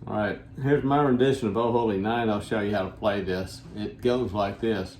All right, here's my rendition of Oh Holy Night. I'll show you how to play this. It goes like this.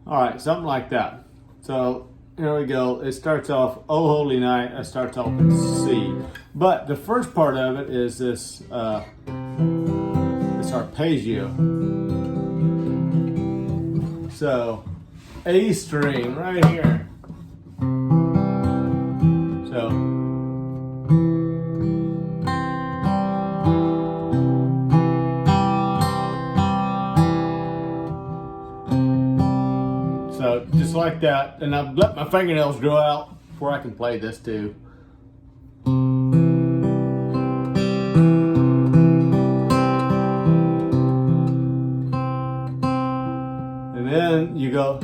All right, something like that. So here we go. It starts off, Oh Holy Night. It starts off in C. But the first part of it is this arpeggio. So A string right here. So just like that, and I've let my fingernails grow out before I can play this too. And then you go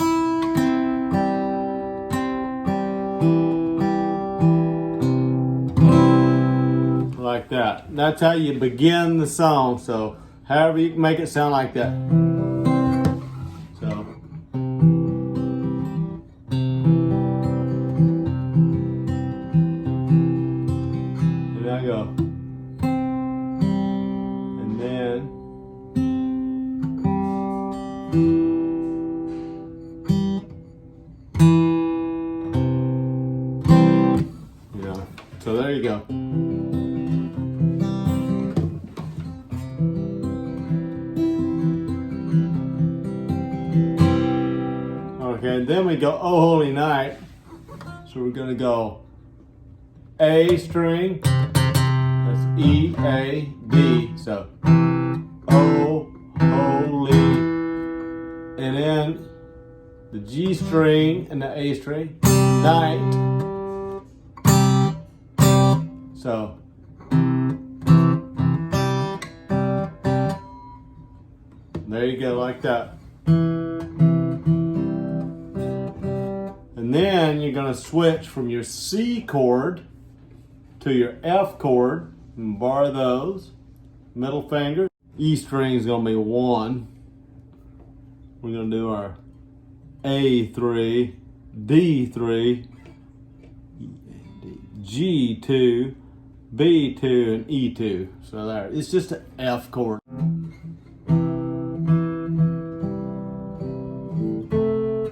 like that. That's how you begin the song. So however you can make it sound like that. So I go, and then so there you go. Okay, and then we go Oh Holy Night. So we're gonna go A string. E, A, D, so Oh, Holy, and then the G string and the A string, Night, so there you go, like that. And then you're going to switch from your C chord to your F chord. And bar those, middle finger. E string is going to be 1. We're going to do our A3, D3, G2, B2, and E2. So there, it's just an F chord. And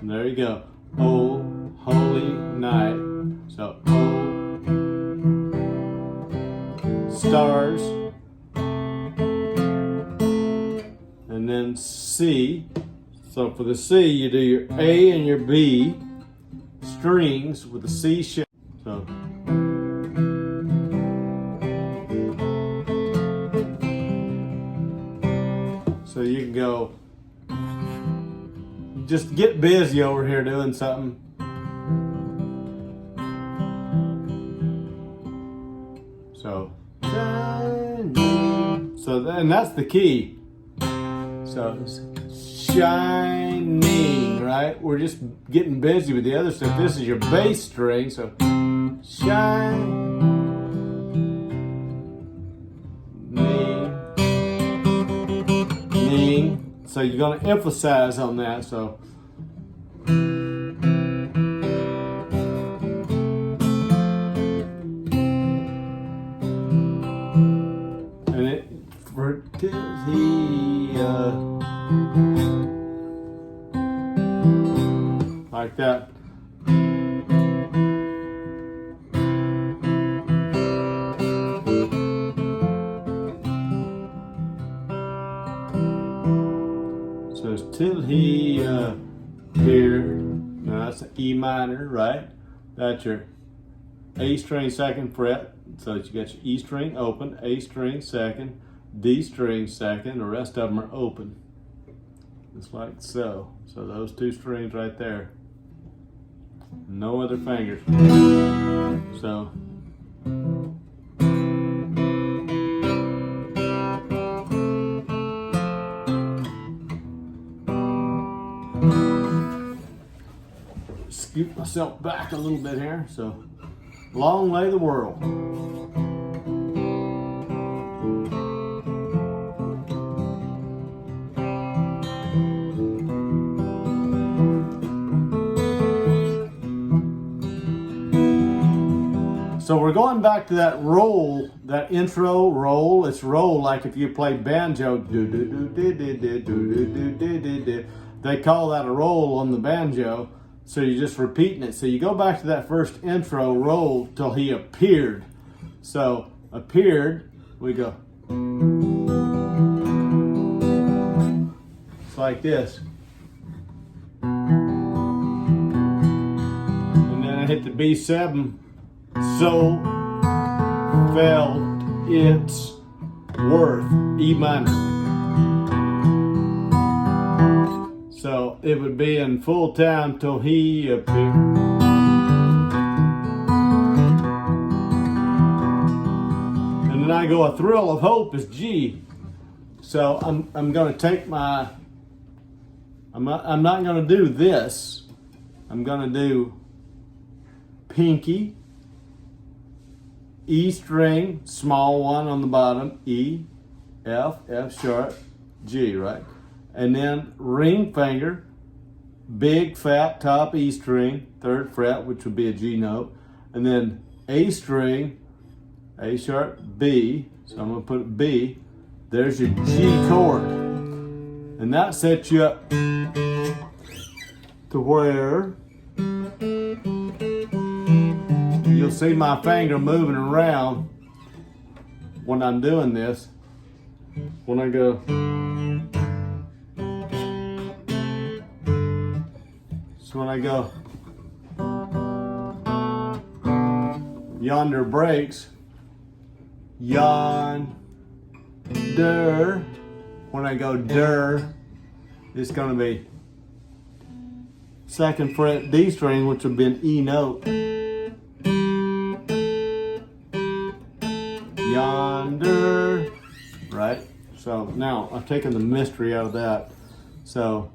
there you go. Oh, Holy Night. So, oh. Stars, and then C. So for the C, you do your A and your B strings with the C shift. So you can go, just get busy over here doing something. So So, and that's the key. So it's shining, right? We're just getting busy with the other stuff. This is your bass string, so shining. So you're going to emphasize on that. So and it for till he like that. So it's till he here. Now that's an E minor, right? That's your A string second fret. So you got your E string open, A string second, D string second. The rest of them are open, just like so. So those two strings right there. No other fingers. So. Scoot myself back a little bit here. So, long lay the world. So we're going back to that roll, that intro roll. It's roll like if you play banjo. They call that a roll on the banjo. So you're just repeating it. So you go back to that first intro roll till he appeared. So appeared, we go. It's like this. And then I hit the B7. So felt its worth, E minor. So it would be in full time till he appeared. And then I go, a thrill of hope is G. So I'm going to take my, I'm not going to do this. I'm going to do pinky, E string, small one on the bottom, E, F, F sharp, G, right? And then ring finger, big fat top E string, third fret, which would be a G note, and then A string, A sharp, B, so I'm gonna put B, there's your G chord. And that sets you up to where you'll see my finger moving around when I'm doing this. When I go, so when I go, yonder breaks, yonder, when I go der, it's going to be second fret D string, which would be an E note. Yonder, right? So now I've taken the mystery out of that. So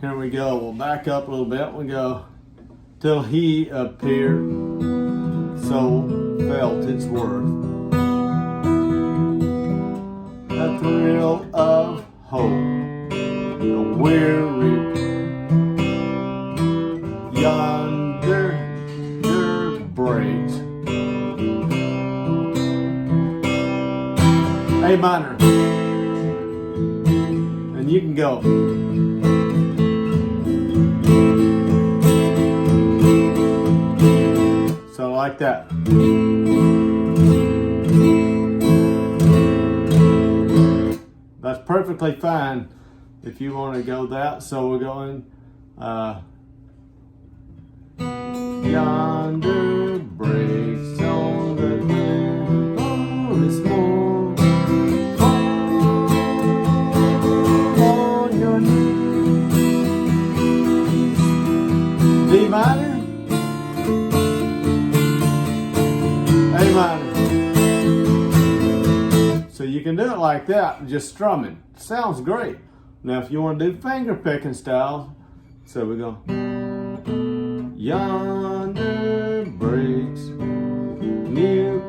here we go. We'll back up a little bit. We go till he appeared, so felt its worth. A thrill of hope, a weary yonder breaks. A minor, and you can go. So like that. That's perfectly fine if you want to go that. So we're going yonder breaks on the wind. Oh, this morning. D minor, A minor, you can do it like that, just strumming. Sounds great. Now if you want to do finger picking styles, so we go, yonder breaks new.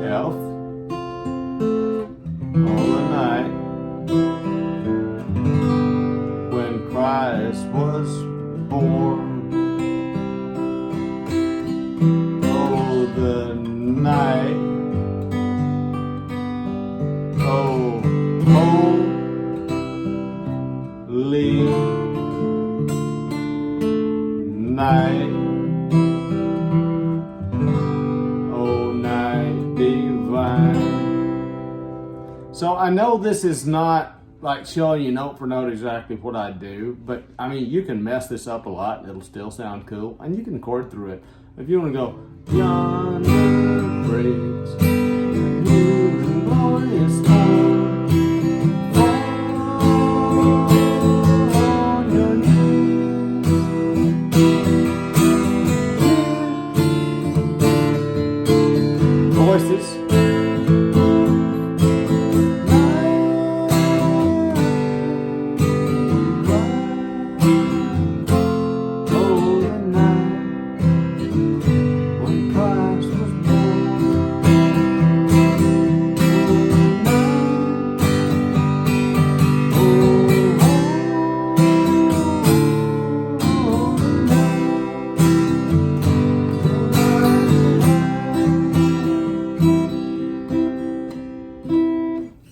F, all the night, when Christ was born. Oh, the night, oh, holy night. So I know this is not like showing you note for note exactly what I do, but I mean, you can mess this up a lot and it'll still sound cool, and you can chord through it. If you want to go, yonder breaks new glorious dawn, fall on your knees. Voices.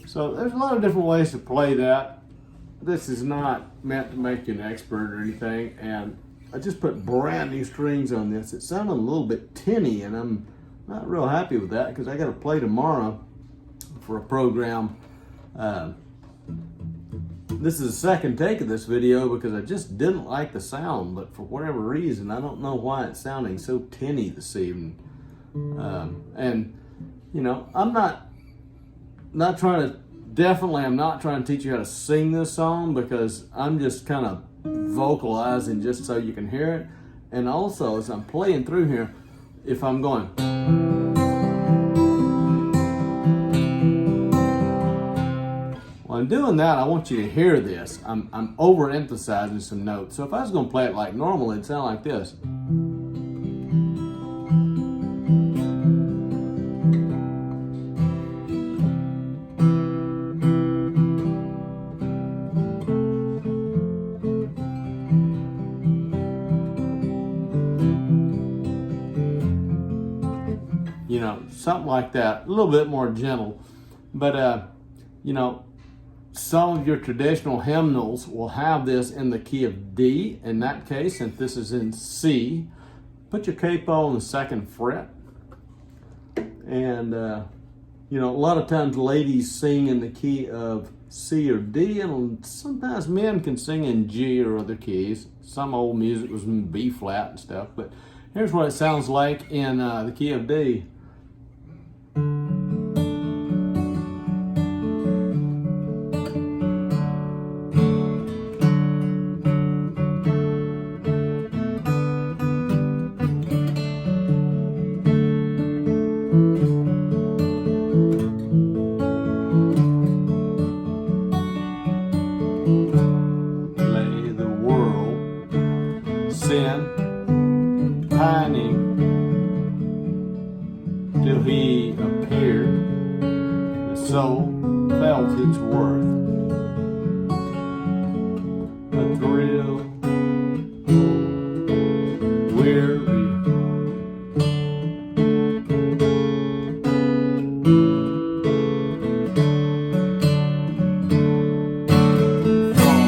So there's a lot of different ways to play that. This is not meant to make you an expert or anything, and I just put brand new strings on this. It sounded a little bit tinny, and I'm not real happy with that because I got to play tomorrow for a program. This is the second take of this video because I just didn't like the sound, but for whatever reason, I don't know why it's sounding so tinny this evening. And you know, I'm not trying to, definitely I'm not trying to teach you how to sing this song, because I'm just kind of vocalizing just so you can hear it. And also, as I'm playing through here, if I'm going, while I'm doing that, I want you to hear this. I'm overemphasizing some notes. So if I was going to play it like normal, it'd sound like this. You know, something like that, a little bit more gentle. But, you know, some of your traditional hymnals will have this in the key of D. In that case, since this is in C, put your capo on the 2nd fret. And, you know, a lot of times ladies sing in the key of C or D, and sometimes men can sing in G or other keys. Some old music was in B flat and stuff, but here's what it sounds like in the key of D. Sin, pining, till he appeared, the soul felt its worth. A thrill, weary, fall.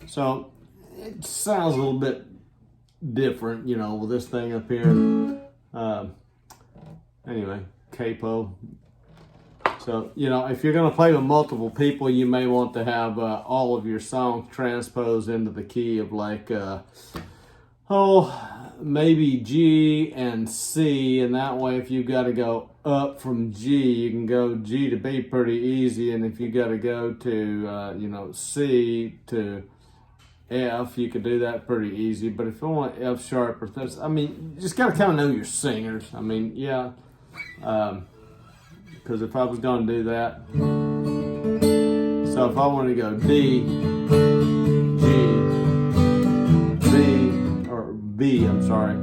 So it sounds a little bit different, you know, with this thing up here. Anyway, capo. So, you know, if you're going to play with multiple people, you may want to have all of your songs transposed into the key of like, maybe G and C. And that way, if you've got to go up from G, you can go G to B pretty easy. And if you got to go to, you know, C to F, you could do that pretty easy. But if you want F sharp or this, I mean, you just got to kind of know your singers. I mean, yeah. Because if I was going to do that, so if I wanted to go D, G, B, I'm sorry.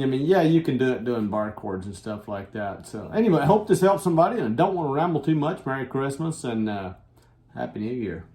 I mean, yeah, you can do it doing bar chords and stuff like that. So anyway, I hope this helps somebody, and I don't want to ramble too much. Merry Christmas and Happy New Year.